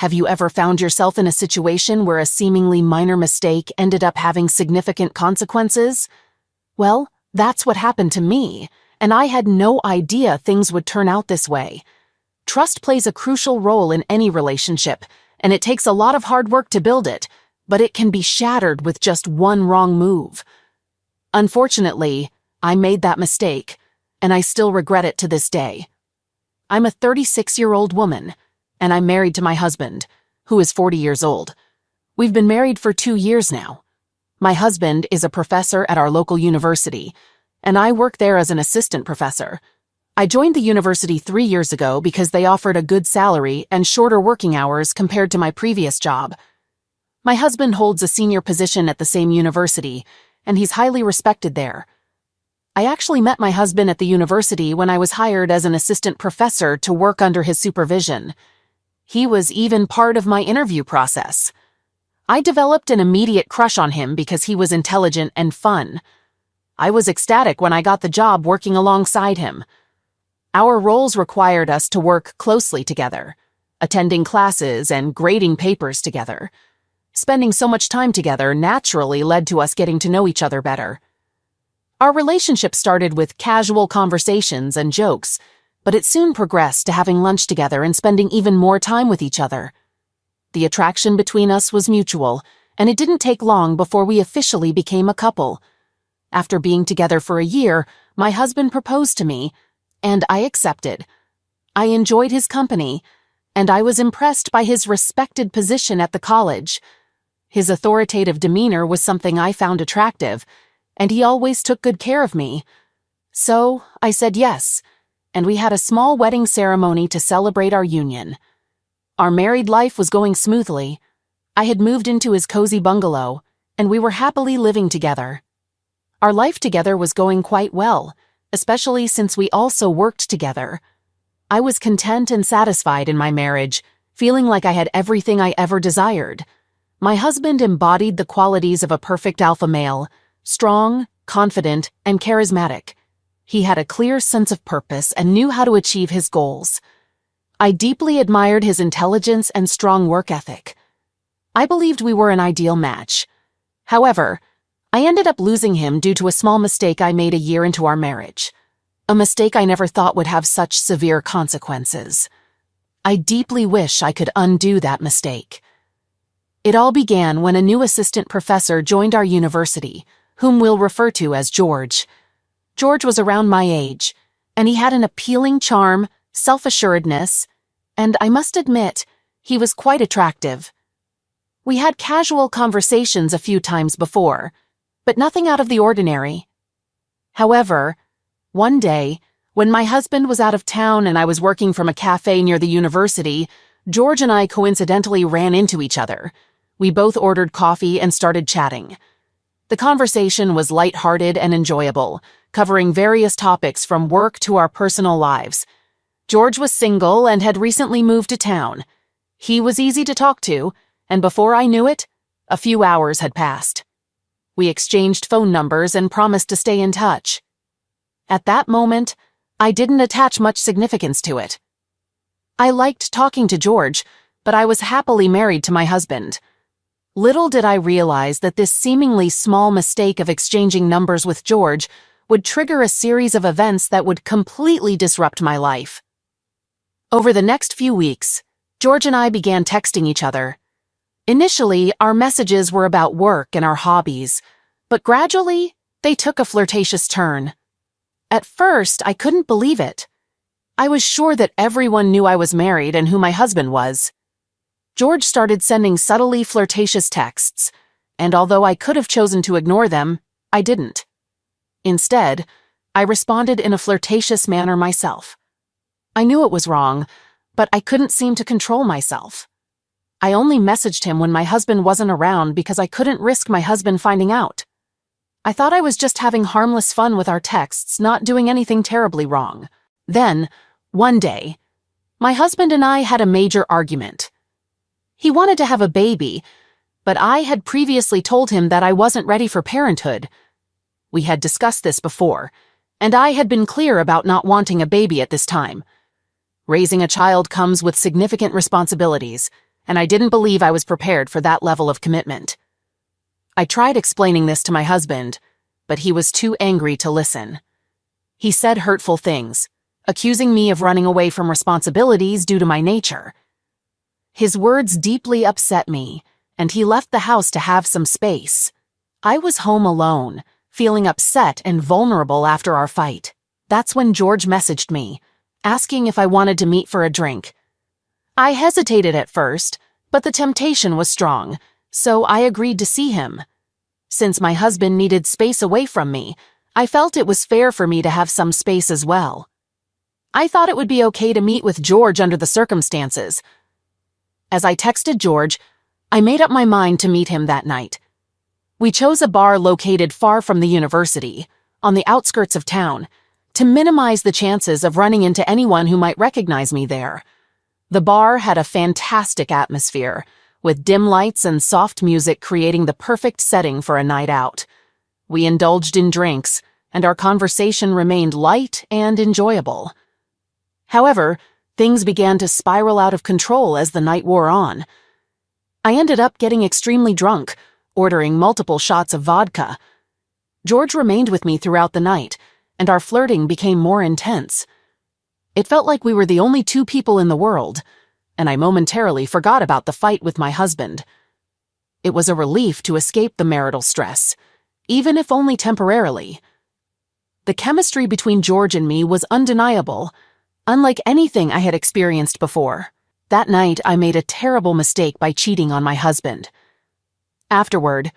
Have you ever found yourself in a situation where a seemingly minor mistake ended up having significant consequences? Well, that's what happened to me, and I had no idea things would turn out this way. Trust plays a crucial role in any relationship, and it takes a lot of hard work to build it, but it can be shattered with just one wrong move. Unfortunately, I made that mistake, and I still regret it to this day. I'm a 36-year-old woman, and I'm married to my husband, who is 40 years old. We've been married for 2 years now. My husband is a professor at our local university, and I work there as an assistant professor. I joined the university 3 years ago because they offered a good salary and shorter working hours compared to my previous job. My husband holds a senior position at the same university, and he's highly respected there. I actually met my husband at the university when I was hired as an assistant professor to work under his supervision. He was even part of my interview process. I developed an immediate crush on him because he was intelligent and fun. I was ecstatic when I got the job working alongside him. Our roles required us to work closely together, attending classes and grading papers together. Spending so much time together naturally led to us getting to know each other better. Our relationship started with casual conversations and jokes, but it soon progressed to having lunch together and spending even more time with each other. The attraction between us was mutual, and it didn't take long before we officially became a couple. After being together for a year, my husband proposed to me, and I accepted. I enjoyed his company, and I was impressed by his respected position at the college. His authoritative demeanor was something I found attractive, and he always took good care of me. So I said yes, and we had a small wedding ceremony to celebrate our union. Our married life was going smoothly. I had moved into his cozy bungalow, and we were happily living together. Our life together was going quite well, especially since we also worked together. I was content and satisfied in my marriage, feeling like I had everything I ever desired. My husband embodied the qualities of a perfect alpha male, strong, confident, and charismatic. He had a clear sense of purpose and knew how to achieve his goals. I deeply admired his intelligence and strong work ethic. I believed we were an ideal match. However, I ended up losing him due to a small mistake I made a year into our marriage. A mistake I never thought would have such severe consequences. I deeply wish I could undo that mistake. It all began when a new assistant professor joined our university, whom we'll refer to as George. George was around my age, and he had an appealing charm, self-assuredness, and I must admit, he was quite attractive. We had casual conversations a few times before, but nothing out of the ordinary. However, one day, when my husband was out of town and I was working from a cafe near the university, George and I coincidentally ran into each other. We both ordered coffee and started chatting. The conversation was lighthearted and enjoyable, covering various topics from work to our personal lives. George was single and had recently moved to town. He was easy to talk to, and before I knew it, a few hours had passed. We exchanged phone numbers and promised to stay in touch. At that moment, I didn't attach much significance to it. I liked talking to George, but I was happily married to my husband. Little did I realize that this seemingly small mistake of exchanging numbers with George would trigger a series of events that would completely disrupt my life. Over the next few weeks, George and I began texting each other. Initially, our messages were about work and our hobbies, but gradually, they took a flirtatious turn. At first, I couldn't believe it. I was sure that everyone knew I was married and who my husband was. George started sending subtly flirtatious texts, and although I could have chosen to ignore them, I didn't. Instead, I responded in a flirtatious manner myself. I knew it was wrong, but I couldn't seem to control myself. I only messaged him when my husband wasn't around because I couldn't risk my husband finding out. I thought I was just having harmless fun with our texts, not doing anything terribly wrong. Then, one day, my husband and I had a major argument. He wanted to have a baby, but I had previously told him that I wasn't ready for parenthood. We had discussed this before, and I had been clear about not wanting a baby at this time. Raising a child comes with significant responsibilities, and I didn't believe I was prepared for that level of commitment. I tried explaining this to my husband, but he was too angry to listen. He said hurtful things, accusing me of running away from responsibilities due to my nature. His words deeply upset me, and he left the house to have some space. I was home alone, feeling upset and vulnerable after our fight. That's when George messaged me, asking if I wanted to meet for a drink. I hesitated at first, but the temptation was strong, so I agreed to see him. Since my husband needed space away from me, I felt it was fair for me to have some space as well. I thought it would be okay to meet with George under the circumstances. As I texted George, I made up my mind to meet him that night. We chose a bar located far from the university, on the outskirts of town, to minimize the chances of running into anyone who might recognize me there. The bar had a fantastic atmosphere, with dim lights and soft music creating the perfect setting for a night out. We indulged in drinks, and our conversation remained light and enjoyable. However, things began to spiral out of control as the night wore on. I ended up getting extremely drunk, ordering multiple shots of vodka. George remained with me throughout the night, and our flirting became more intense. It felt like we were the only two people in the world, and I momentarily forgot about the fight with my husband. It was a relief to escape the marital stress, even if only temporarily. The chemistry between George and me was undeniable, unlike anything I had experienced before. That night, I made a terrible mistake by cheating on my husband. Afterward,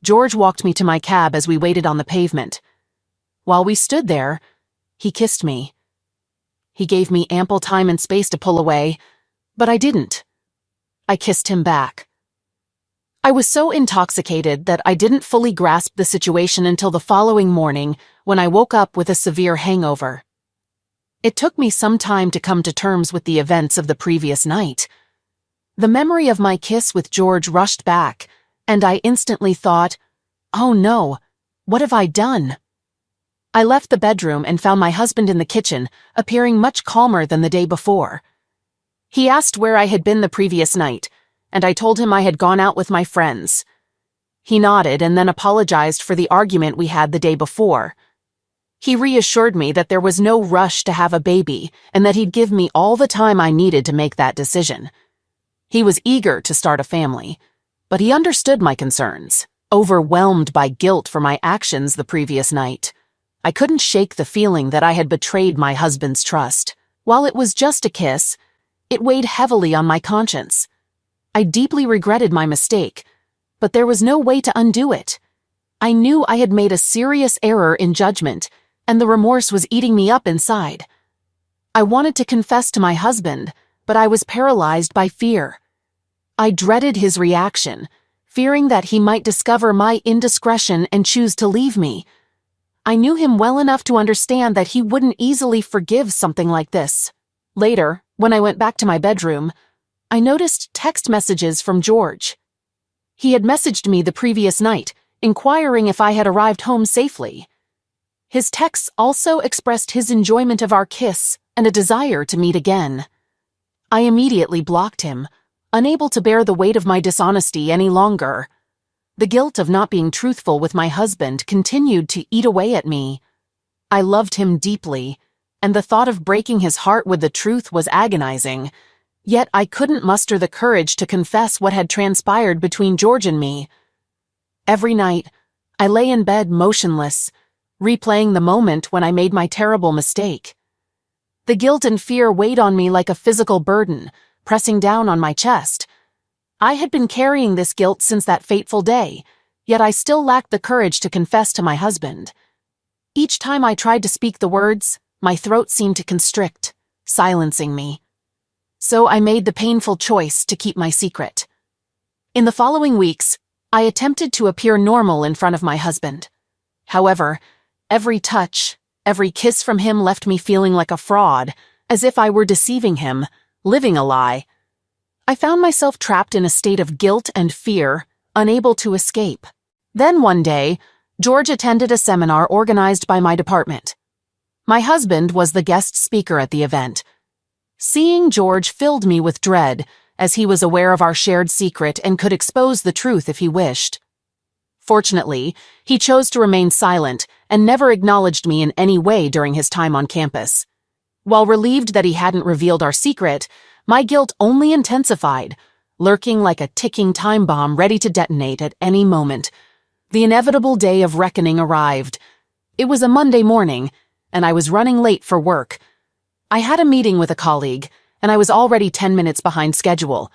George walked me to my cab as we waited on the pavement. While we stood there, he kissed me. He gave me ample time and space to pull away, but I didn't. I kissed him back. I was so intoxicated that I didn't fully grasp the situation until the following morning when I woke up with a severe hangover. It took me some time to come to terms with the events of the previous night. The memory of my kiss with George rushed back, and I instantly thought, "Oh no, what have I done?" I left the bedroom and found my husband in the kitchen, appearing much calmer than the day before. He asked where I had been the previous night, and I told him I had gone out with my friends. He nodded and then apologized for the argument we had the day before. He reassured me that there was no rush to have a baby and that he'd give me all the time I needed to make that decision. He was eager to start a family, but he understood my concerns, overwhelmed by guilt for my actions the previous night. I couldn't shake the feeling that I had betrayed my husband's trust. While it was just a kiss, it weighed heavily on my conscience. I deeply regretted my mistake, but there was no way to undo it. I knew I had made a serious error in judgment, and the remorse was eating me up inside. I wanted to confess to my husband, but I was paralyzed by fear. I dreaded his reaction, fearing that he might discover my indiscretion and choose to leave me. I knew him well enough to understand that he wouldn't easily forgive something like this. Later, when I went back to my bedroom, I noticed text messages from George. He had messaged me the previous night, inquiring if I had arrived home safely. His texts also expressed his enjoyment of our kiss and a desire to meet again. I immediately blocked him, unable to bear the weight of my dishonesty any longer. The guilt of not being truthful with my husband continued to eat away at me. I loved him deeply, and the thought of breaking his heart with the truth was agonizing. Yet I couldn't muster the courage to confess what had transpired between George and me. Every night, I lay in bed motionless, replaying the moment when I made my terrible mistake. The guilt and fear weighed on me like a physical burden, pressing down on my chest. I had been carrying this guilt since that fateful day, yet I still lacked the courage to confess to my husband. Each time I tried to speak the words, my throat seemed to constrict, silencing me. So I made the painful choice to keep my secret. In the following weeks, I attempted to appear normal in front of my husband. However, every touch, every kiss from him left me feeling like a fraud, as if I were deceiving him, living a lie. I found myself trapped in a state of guilt and fear, unable to escape. Then one day, George attended a seminar organized by my department. My husband was the guest speaker at the event. Seeing George filled me with dread, as he was aware of our shared secret and could expose the truth if he wished. Fortunately, he chose to remain silent and never acknowledged me in any way during his time on campus. While relieved that he hadn't revealed our secret, my guilt only intensified, lurking like a ticking time bomb ready to detonate at any moment. The inevitable day of reckoning arrived. It was a Monday morning, and I was running late for work. I had a meeting with a colleague, and I was already 10 minutes behind schedule.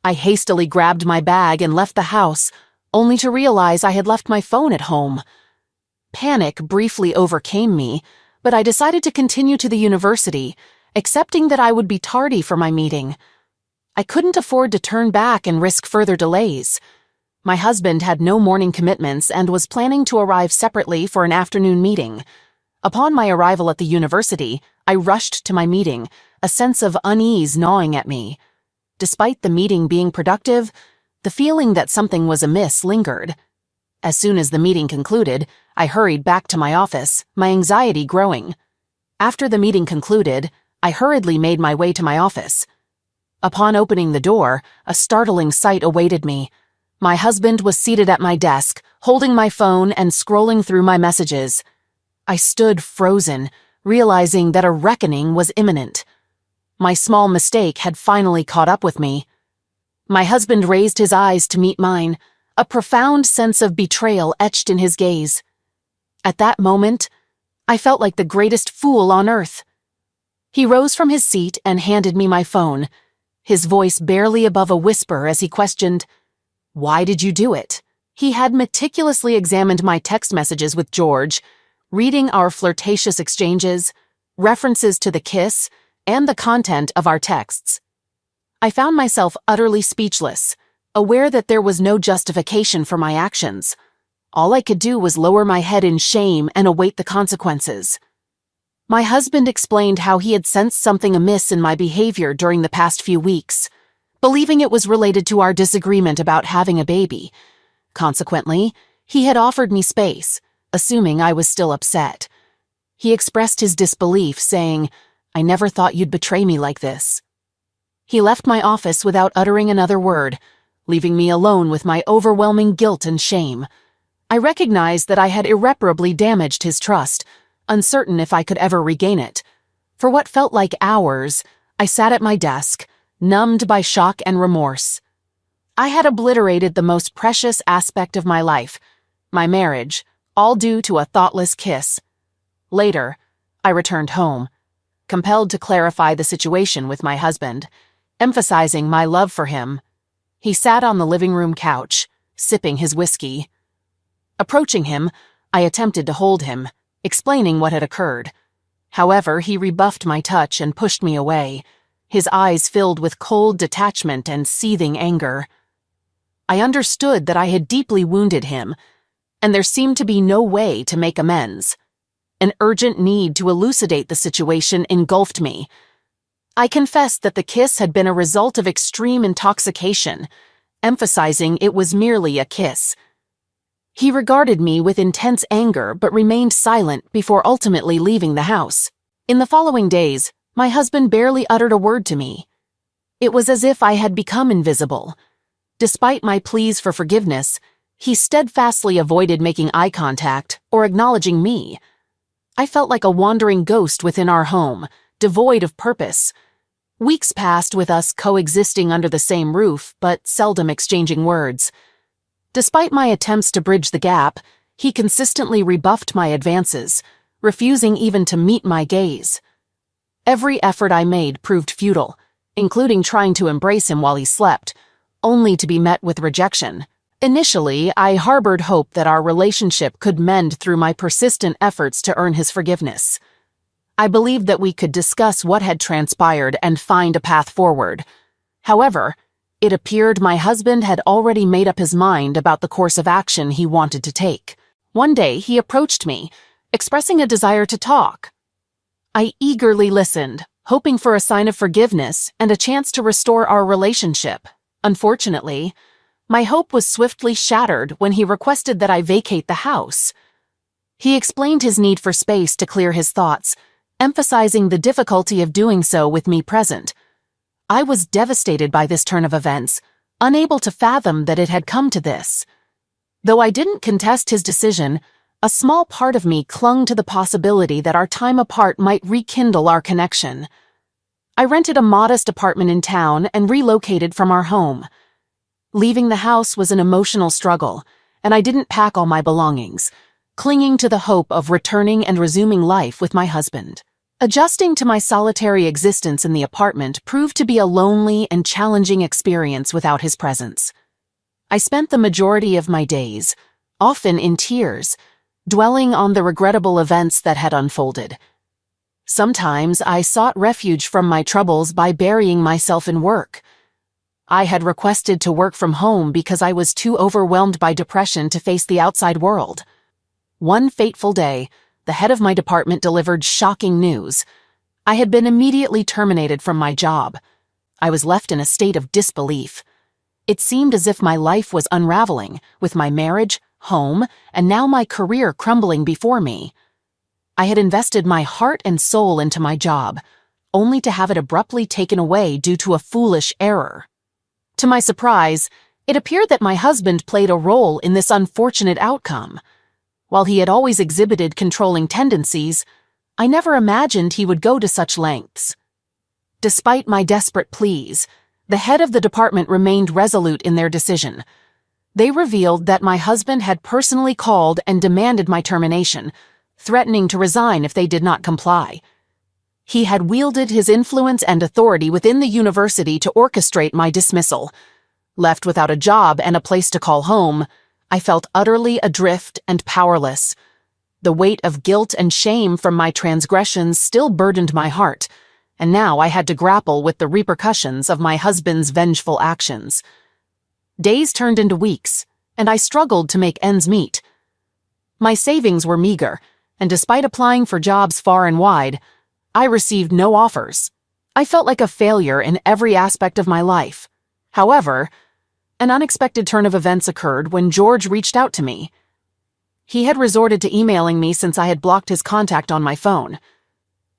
I hastily grabbed my bag and left the house, only to realize I had left my phone at home. Panic briefly overcame me, but I decided to continue to the university, accepting that I would be tardy for my meeting. I couldn't afford to turn back and risk further delays. My husband had no morning commitments and was planning to arrive separately for an afternoon meeting. Upon my arrival at the university, I rushed to my meeting, a sense of unease gnawing at me. Despite the meeting being productive, the feeling that something was amiss lingered. As soon as the meeting concluded, I hurried back to my office, my anxiety growing. After the meeting concluded, I hurriedly made my way to my office. Upon opening the door, a startling sight awaited me. My husband was seated at my desk, holding my phone and scrolling through my messages. I stood frozen, realizing that a reckoning was imminent. My small mistake had finally caught up with me. My husband raised his eyes to meet mine, a profound sense of betrayal etched in his gaze. At that moment, I felt like the greatest fool on earth. He rose from his seat and handed me my phone, his voice barely above a whisper as he questioned, "Why did you do it?" He had meticulously examined my text messages with George, reading our flirtatious exchanges, references to the kiss, and the content of our texts. I found myself utterly speechless, aware that there was no justification for my actions. All I could do was lower my head in shame and await the consequences. My husband explained how he had sensed something amiss in my behavior during the past few weeks, believing it was related to our disagreement about having a baby. Consequently, he had offered me space, assuming I was still upset. He expressed his disbelief, saying, "I never thought you'd betray me like this." He left my office without uttering another word, leaving me alone with my overwhelming guilt and shame. I recognized that I had irreparably damaged his trust, uncertain if I could ever regain it. For what felt like hours, I sat at my desk, numbed by shock and remorse. I had obliterated the most precious aspect of my life, my marriage, all due to a thoughtless kiss. Later, I returned home, compelled to clarify the situation with my husband, emphasizing my love for him. He sat on the living room couch, sipping his whiskey. Approaching him, I attempted to hold him, explaining what had occurred. However, he rebuffed my touch and pushed me away, his eyes filled with cold detachment and seething anger. I understood that I had deeply wounded him, and there seemed to be no way to make amends. An urgent need to elucidate the situation engulfed me. I confessed that the kiss had been a result of extreme intoxication, emphasizing it was merely a kiss. He regarded me with intense anger but remained silent before ultimately leaving the house. In the following days, my husband barely uttered a word to me. It was as if I had become invisible. Despite my pleas for forgiveness, he steadfastly avoided making eye contact or acknowledging me. I felt like a wandering ghost within our home, devoid of purpose. Weeks passed with us coexisting under the same roof, but seldom exchanging words. Despite my attempts to bridge the gap, he consistently rebuffed my advances, refusing even to meet my gaze. Every effort I made proved futile, including trying to embrace him while he slept, only to be met with rejection. Initially, I harbored hope that our relationship could mend through my persistent efforts to earn his forgiveness. I believed that we could discuss what had transpired and find a path forward. However, it appeared my husband had already made up his mind about the course of action he wanted to take. One day, he approached me, expressing a desire to talk. I eagerly listened, hoping for a sign of forgiveness and a chance to restore our relationship. Unfortunately, my hope was swiftly shattered when he requested that I vacate the house. He explained his need for space to clear his thoughts, emphasizing the difficulty of doing so with me present. I was devastated by this turn of events, unable to fathom that it had come to this. Though I didn't contest his decision, a small part of me clung to the possibility that our time apart might rekindle our connection. I rented a modest apartment in town and relocated from our home. Leaving the house was an emotional struggle, and I didn't pack all my belongings, clinging to the hope of returning and resuming life with my husband. Adjusting to my solitary existence in the apartment proved to be a lonely and challenging experience without his presence. I spent the majority of my days, often in tears, dwelling on the regrettable events that had unfolded. Sometimes I sought refuge from my troubles by burying myself in work. I had requested to work from home because I was too overwhelmed by depression to face the outside world. One fateful day, the head of my department delivered shocking news. I had been immediately terminated from my job. I was left in a state of disbelief. It seemed as if my life was unraveling, with my marriage, home, and now my career crumbling before me. I had invested my heart and soul into my job, only to have it abruptly taken away due to a foolish error. To my surprise, it appeared that my husband played a role in this unfortunate outcome. While he had always exhibited controlling tendencies, I never imagined he would go to such lengths. Despite my desperate pleas, the head of the department remained resolute in their decision. They revealed that my husband had personally called and demanded my termination, threatening to resign if they did not comply. He had wielded his influence and authority within the university to orchestrate my dismissal. Left without a job and a place to call home, I felt utterly adrift and powerless. The weight of guilt and shame from my transgressions still burdened my heart, and now I had to grapple with the repercussions of my husband's vengeful actions. Days turned into weeks, and I struggled to make ends meet. My savings were meager, and despite applying for jobs far and wide, I received no offers. I felt like a failure in every aspect of my life. However, an unexpected turn of events occurred when George reached out to me. He had resorted to emailing me since I had blocked his contact on my phone.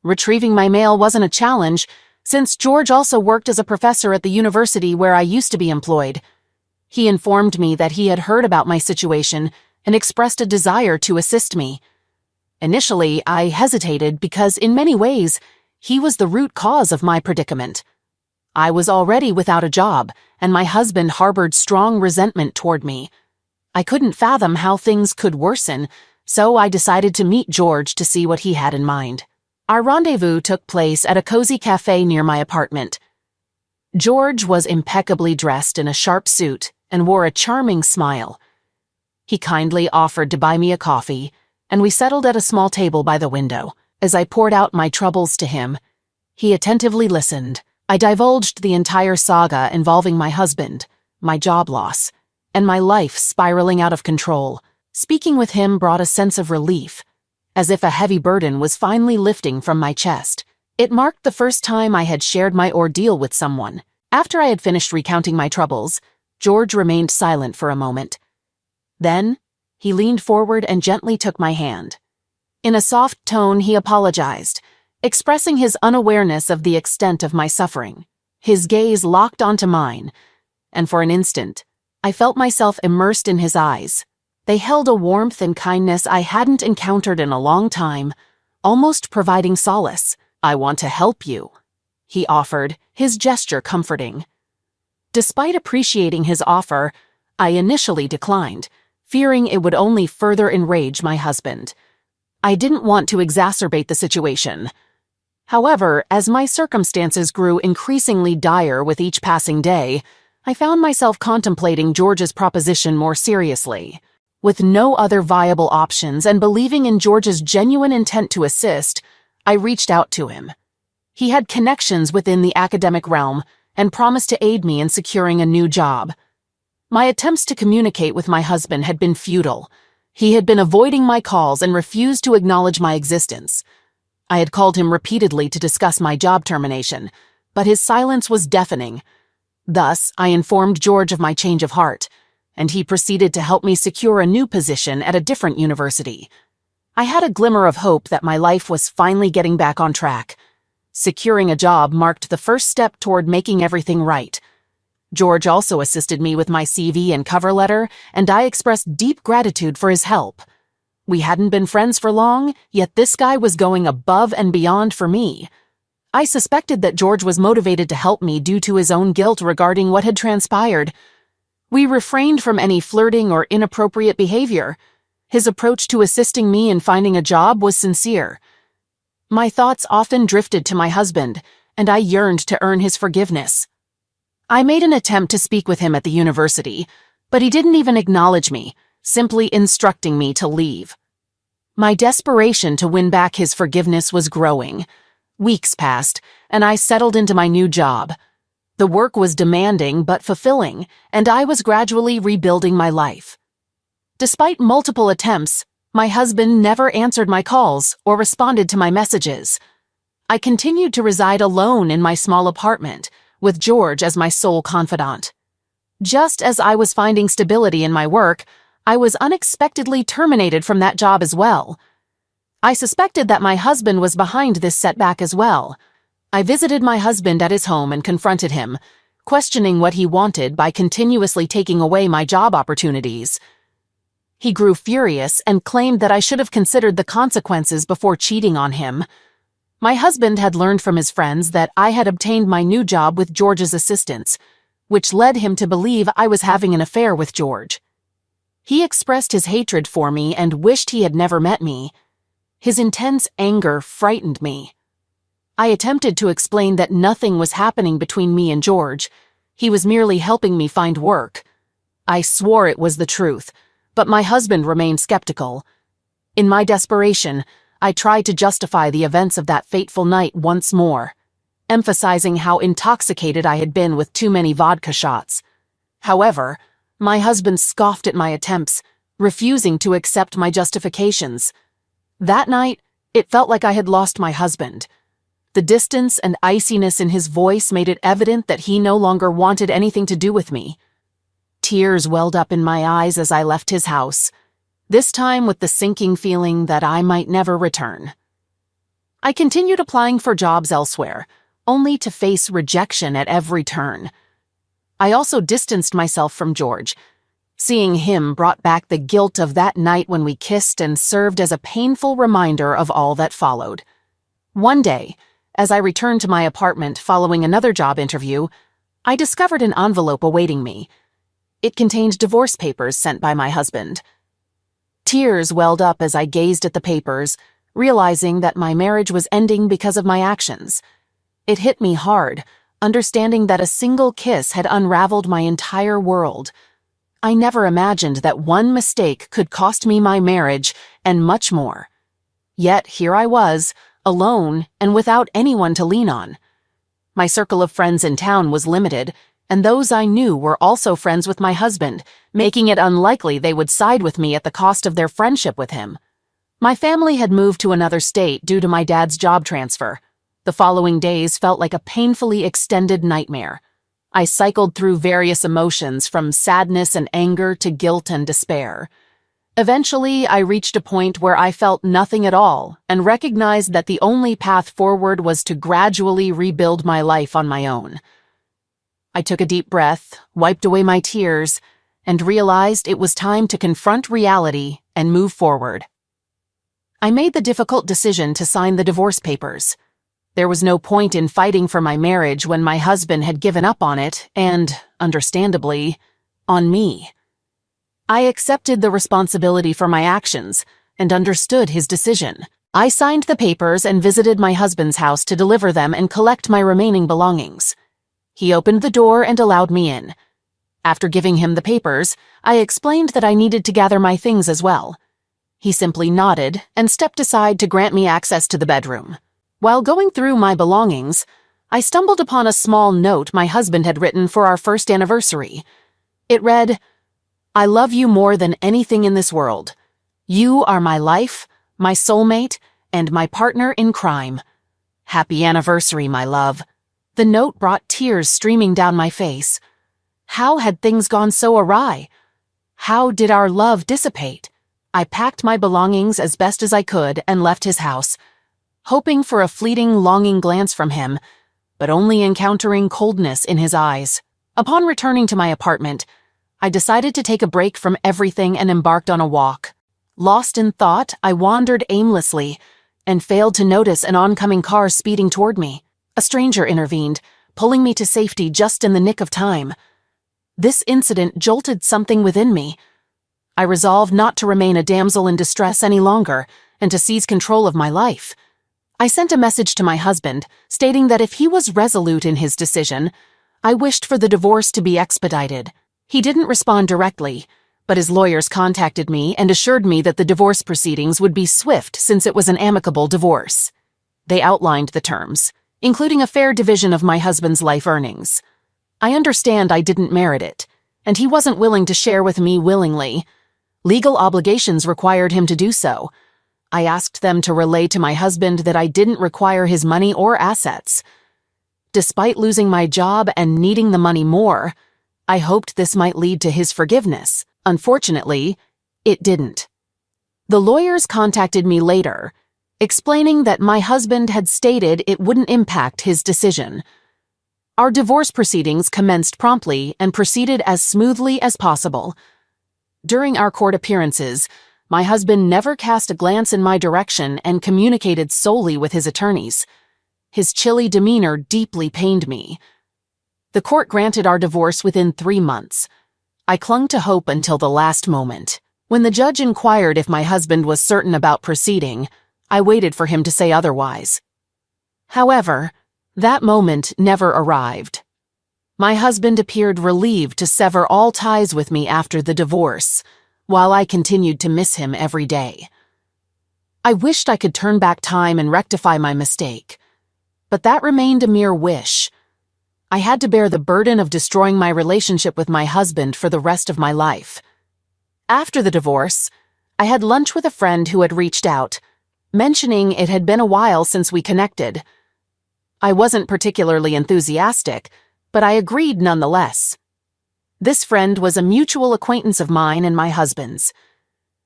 Retrieving my mail wasn't a challenge, since George also worked as a professor at the university where I used to be employed. He informed me that he had heard about my situation and expressed a desire to assist me. Initially, I hesitated because in many ways, he was the root cause of my predicament. I was already without a job, and my husband harbored strong resentment toward me. I couldn't fathom how things could worsen, so I decided to meet George to see what he had in mind. Our rendezvous took place at a cozy cafe near my apartment. George was impeccably dressed in a sharp suit and wore a charming smile. He kindly offered to buy me a coffee, and we settled at a small table by the window. As I poured out my troubles to him, he attentively listened. I divulged the entire saga involving my husband, my job loss, and my life spiraling out of control. Speaking with him brought a sense of relief, as if a heavy burden was finally lifting from my chest. It marked the first time I had shared my ordeal with someone. After I had finished recounting my troubles, George remained silent for a moment. Then, he leaned forward and gently took my hand. In a soft tone, he apologized, expressing his unawareness of the extent of my suffering. His gaze locked onto mine, and for an instant, I felt myself immersed in his eyes. They held a warmth and kindness I hadn't encountered in a long time, almost providing solace. "I want to help you," he offered, his gesture comforting. Despite appreciating his offer, I initially declined, fearing it would only further enrage my husband. I didn't want to exacerbate the situation. However, as my circumstances grew increasingly dire with each passing day, I found myself contemplating George's proposition more seriously. With no other viable options and believing in George's genuine intent to assist, I reached out to him. He had connections within the academic realm and promised to aid me in securing a new job. My attempts to communicate with my husband had been futile. He had been avoiding my calls and refused to acknowledge my existence. I had called him repeatedly to discuss my job termination, but his silence was deafening. Thus, I informed George of my change of heart, and he proceeded to help me secure a new position at a different university. I had a glimmer of hope that my life was finally getting back on track. Securing a job marked the first step toward making everything right. George also assisted me with my CV and cover letter, and I expressed deep gratitude for his help. We hadn't been friends for long, yet this guy was going above and beyond for me. I suspected that George was motivated to help me due to his own guilt regarding what had transpired. We refrained from any flirting or inappropriate behavior. His approach to assisting me in finding a job was sincere. My thoughts often drifted to my husband, and I yearned to earn his forgiveness. I made an attempt to speak with him at the university, but he didn't even acknowledge me, simply instructing me to leave. My desperation to win back his forgiveness was growing. Weeks passed, and I settled into my new job. The work was demanding but fulfilling, and I was gradually rebuilding my life. Despite multiple attempts, my husband never answered my calls or responded to my messages. I continued to reside alone in my small apartment, with George as my sole confidant. Just as I was finding stability in my work, I was unexpectedly terminated from that job as well. I suspected that my husband was behind this setback as well. I visited my husband at his home and confronted him, questioning what he wanted by continuously taking away my job opportunities. He grew furious and claimed that I should have considered the consequences before cheating on him. My husband had learned from his friends that I had obtained my new job with George's assistance, which led him to believe I was having an affair with George. He expressed his hatred for me and wished he had never met me. His intense anger frightened me. I attempted to explain that nothing was happening between me and George. He was merely helping me find work. I swore it was the truth, but my husband remained skeptical. In my desperation, I tried to justify the events of that fateful night once more, emphasizing how intoxicated I had been with too many vodka shots. However, my husband scoffed at my attempts, refusing to accept my justifications. That night, it felt like I had lost my husband. The distance and iciness in his voice made it evident that he no longer wanted anything to do with me. Tears welled up in my eyes as I left his house, this time with the sinking feeling that I might never return. I continued applying for jobs elsewhere, only to face rejection at every turn. I also distanced myself from George. Seeing him brought back the guilt of that night when we kissed and served as a painful reminder of all that followed. One day, as I returned to my apartment following another job interview, I discovered an envelope awaiting me. It contained divorce papers sent by my husband. Tears welled up as I gazed at the papers, realizing that my marriage was ending because of my actions. It hit me hard, understanding that a single kiss had unraveled my entire world. I never imagined that one mistake could cost me my marriage and much more. Yet here I was, alone and without anyone to lean on. My circle of friends in town was limited, and those I knew were also friends with my husband, making it unlikely they would side with me at the cost of their friendship with him. My family had moved to another state due to my dad's job transfer. The following days felt like a painfully extended nightmare. I cycled through various emotions from sadness and anger to guilt and despair. Eventually, I reached a point where I felt nothing at all and recognized that the only path forward was to gradually rebuild my life on my own. I took a deep breath, wiped away my tears, and realized it was time to confront reality and move forward. I made the difficult decision to sign the divorce papers. There was no point in fighting for my marriage when my husband had given up on it and, understandably, on me. I accepted the responsibility for my actions and understood his decision. I signed the papers and visited my husband's house to deliver them and collect my remaining belongings. He opened the door and allowed me in. After giving him the papers, I explained that I needed to gather my things as well. He simply nodded and stepped aside to grant me access to the bedroom. While going through my belongings, I stumbled upon a small note my husband had written for our first anniversary. It read, "I love you more than anything in this world. You are my life, my soulmate, and my partner in crime. Happy anniversary, my love." The note brought tears streaming down my face. How had things gone so awry? How did our love dissipate? I packed my belongings as best as I could and left his house. hoping for a fleeting, longing glance from him, but only encountering coldness in his eyes. Upon returning to my apartment, I decided to take a break from everything and embarked on a walk. Lost in thought, I wandered aimlessly and failed to notice an oncoming car speeding toward me. A stranger intervened, pulling me to safety just in the nick of time. This incident jolted something within me. I resolved not to remain a damsel in distress any longer and to seize control of my life. I sent a message to my husband, stating that if he was resolute in his decision, I wished for the divorce to be expedited. He didn't respond directly, but his lawyers contacted me and assured me that the divorce proceedings would be swift since it was an amicable divorce. They outlined the terms, including a fair division of my husband's life earnings. I understand I didn't merit it, and he wasn't willing to share with me willingly. Legal obligations required him to do so. I asked them to relay to my husband that I didn't require his money or assets. Despite losing my job and needing the money more, I hoped this might lead to his forgiveness. Unfortunately, it didn't. The lawyers contacted me later, explaining that my husband had stated it wouldn't impact his decision. Our divorce proceedings commenced promptly and proceeded as smoothly as possible. During our court appearances, my husband never cast a glance in my direction and communicated solely with his attorneys. His chilly demeanor deeply pained me. The court granted our divorce within 3 months. I clung to hope until the last moment. When the judge inquired if my husband was certain about proceeding, I waited for him to say otherwise. However, that moment never arrived. My husband appeared relieved to sever all ties with me after the divorce, while I continued to miss him every day. I wished I could turn back time and rectify my mistake, but that remained a mere wish. I had to bear the burden of destroying my relationship with my husband for the rest of my life. After the divorce, I had lunch with a friend who had reached out, mentioning it had been a while since we connected. I wasn't particularly enthusiastic, but I agreed nonetheless. This friend was a mutual acquaintance of mine and my husband's.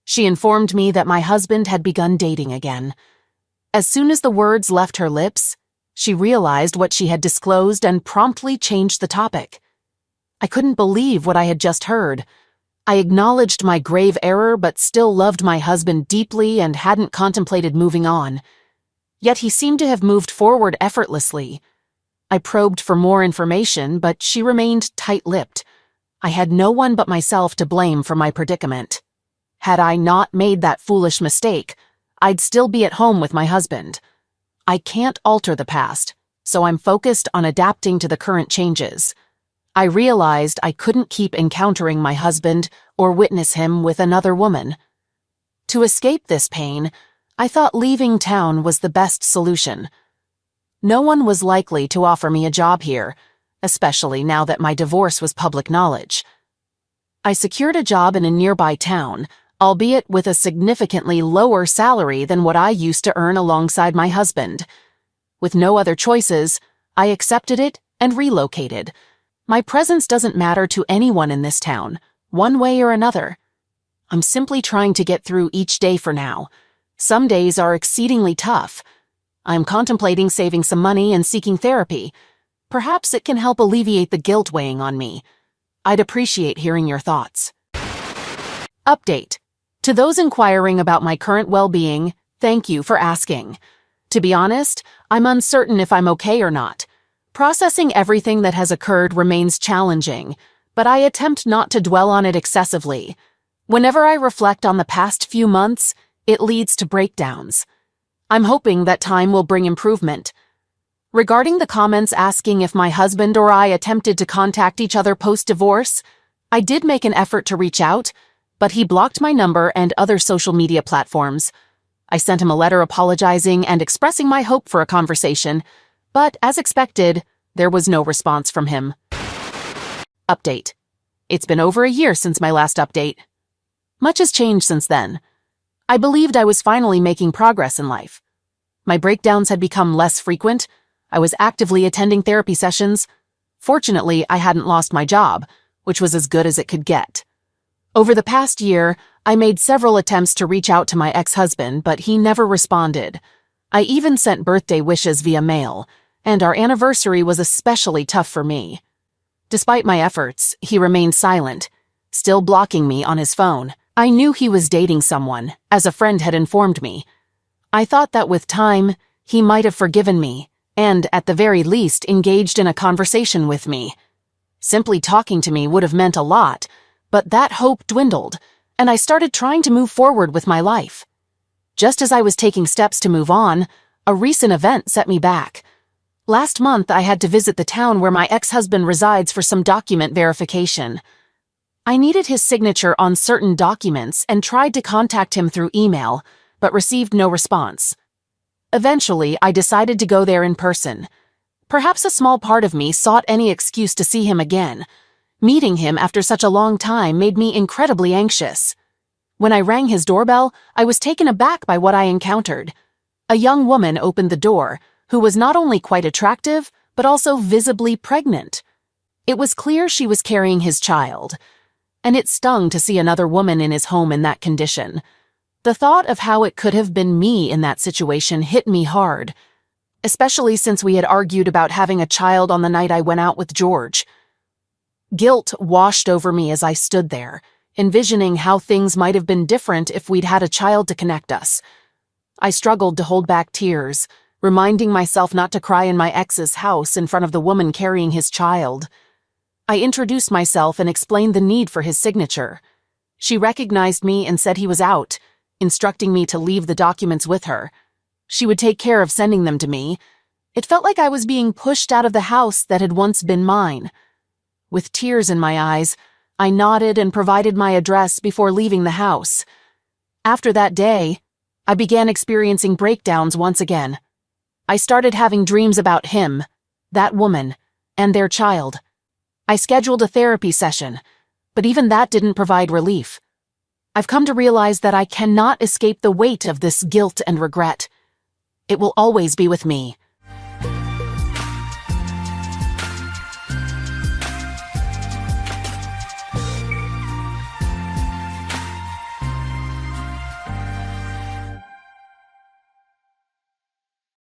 She informed me that my husband had begun dating again. As soon as the words left her lips, she realized what she had disclosed and promptly changed the topic. I couldn't believe what I had just heard. I acknowledged my grave error but still loved my husband deeply and hadn't contemplated moving on. Yet he seemed to have moved forward effortlessly. I probed for more information, but she remained tight-lipped. I had no one but myself to blame for my predicament. Had I not made that foolish mistake, I'd still be at home with my husband. I can't alter the past, so I'm focused on adapting to the current changes. I realized I couldn't keep encountering my husband or witness him with another woman. To escape this pain, I thought leaving town was the best solution. No one was likely to offer me a job here, especially now that my divorce was public knowledge. I secured a job in a nearby town, albeit with a significantly lower salary than what I used to earn alongside my husband. With no other choices, I accepted it and relocated. My presence doesn't matter to anyone in this town, one way or another. I'm simply trying to get through each day for now. Some days are exceedingly tough. I'm contemplating saving some money and seeking therapy. Perhaps it can help alleviate the guilt weighing on me. I'd appreciate hearing your thoughts. Update. To those inquiring about my current well-being, thank you for asking. To be honest, I'm uncertain if I'm okay or not. Processing everything that has occurred remains challenging, but I attempt not to dwell on it excessively. Whenever I reflect on the past few months, it leads to breakdowns. I'm hoping that time will bring improvement. Regarding the comments asking if my husband or I attempted to contact each other post-divorce, I did make an effort to reach out, but he blocked my number and other social media platforms. I sent him a letter apologizing and expressing my hope for a conversation, but as expected, there was no response from him. Update. It's been over a year since my last update. Much has changed since then. I believed I was finally making progress in life. My breakdowns had become less frequent. I was actively attending therapy sessions. Fortunately, I hadn't lost my job, which was as good as it could get. Over the past year, I made several attempts to reach out to my ex-husband, but he never responded. I even sent birthday wishes via mail, and our anniversary was especially tough for me. Despite my efforts, he remained silent, still blocking me on his phone. I knew he was dating someone, as a friend had informed me. I thought that with time, he might have forgiven me, and, at the very least, engaged in a conversation with me. Simply talking to me would have meant a lot, but that hope dwindled, and I started trying to move forward with my life. Just as I was taking steps to move on, a recent event set me back. Last month, I had to visit the town where my ex-husband resides for some document verification. I needed his signature on certain documents and tried to contact him through email, but received no response. Eventually, I decided to go there in person. Perhaps a small part of me sought any excuse to see him again. Meeting him after such a long time made me incredibly anxious. When I rang his doorbell, I was taken aback by what I encountered. A young woman opened the door, who was not only quite attractive, but also visibly pregnant. It was clear she was carrying his child, and it stung to see another woman in his home in that condition. The thought of how it could have been me in that situation hit me hard, especially since we had argued about having a child on the night I went out with George. Guilt washed over me as I stood there, envisioning how things might have been different if we'd had a child to connect us. I struggled to hold back tears, reminding myself not to cry in my ex's house in front of the woman carrying his child. I introduced myself and explained the need for his signature. She recognized me and said he was out, instructing me to leave the documents with her. She would take care of sending them to me. It felt like I was being pushed out of the house that had once been mine. With tears in my eyes, I nodded and provided my address before leaving the house. After that day, I began experiencing breakdowns once again. I started having dreams about him, that woman, and their child. I scheduled a therapy session, but even that didn't provide relief. I've come to realize that I cannot escape the weight of this guilt and regret. It will always be with me,